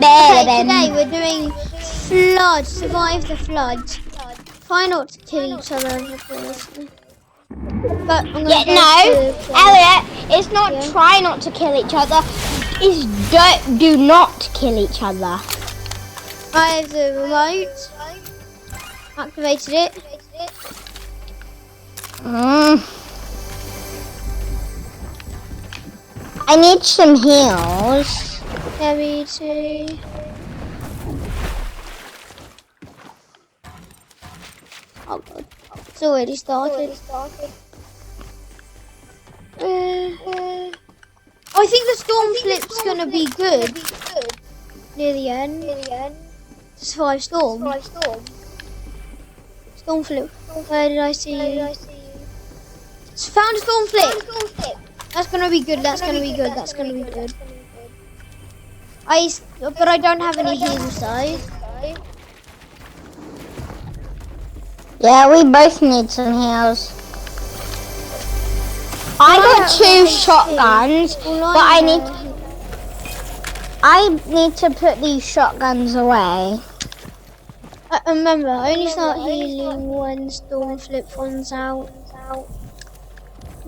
Okay, today we're doing flood. Survive the flood. Try not to kill each other, obviously. But I'm gonna Elliot, it's not try not to kill each other. It's do not kill each other. I have the remote. Activated it. I need some heals. Yeah, me too. Oh god, it's already started. I think the storm flip's gonna be good near the end. To survive storm. Storm flip. Where did I see you? Found a storm flip. That's gonna be good. That's gonna be good. But I don't have any heals though. Yeah, we both need some heals. I got 2 shotguns, but I need to put these shotguns away. Remember, I only start healing when storm flip runs out.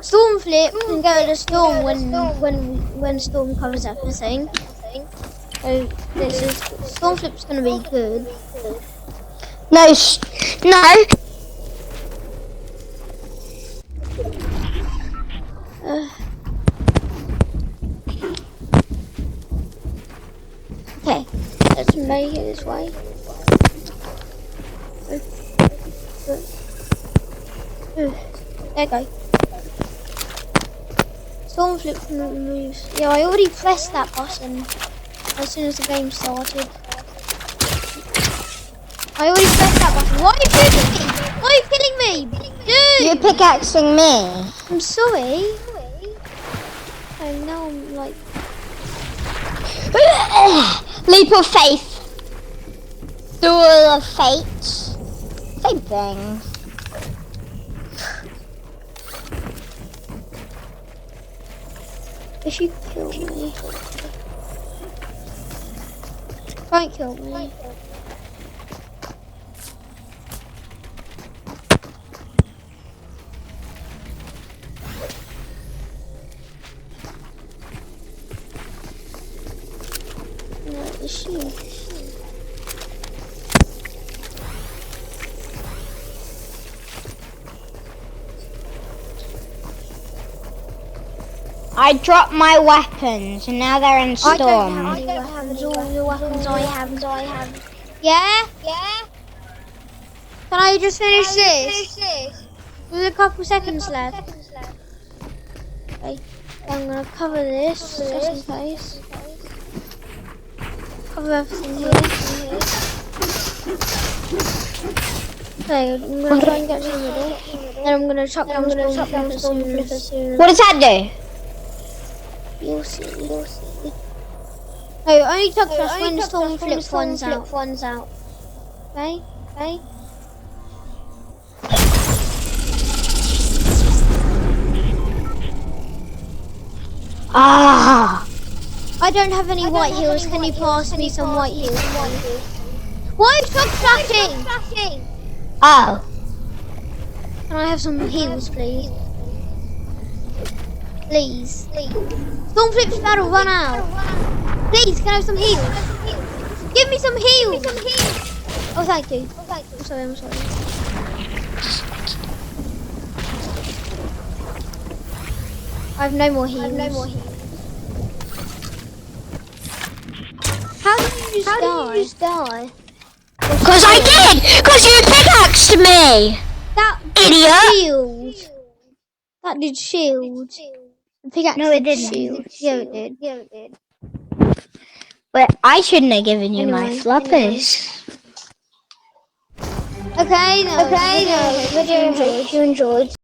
Storm flip can go to the storm when storm covers everything. So storm flip's gonna be good. No. Okay, let's make it this way. There you go. Storm flip moves. Yeah, I already pressed that button as soon as the game started. I already pressed that button. Why are you shooting me? Why are you killing me? Dude! You're pickaxing me. I'm sorry. And now I'm like... Leap of faith. Duel of fate. Same thing. If you kill me... Don't kill me. Where is she? I dropped my weapons and now they're in storm. I don't have any weapons. All the weapons I have. Yeah? Can I just finish this? There's a couple seconds left. Okay. I'm gonna cover this just in case. Cover everything here. Okay, I'm gonna try and get to the middle. Then I'm gonna chuck down storm flip as soon as... What does that do? You'll see. No, only chuck us when the storm flip runs out. Okay? Ah! I don't have any white heals. Can you pass me some white heals? Why is truck flashing? Oh. Can I have some heals, please? Please. Storm flip's about to run out. Please, can I have some heals? Give me some heals. Oh, thank you. I'm sorry. I have no more heals. How did you just die? Because I did! Because you pickaxed me! That idiot! Shield. That did shield. The pickaxe No, it didn't. Shield. Yeah, it did. But I shouldn't have given you my Anyway. floppers. Okay, no. Video. Hope you enjoyed.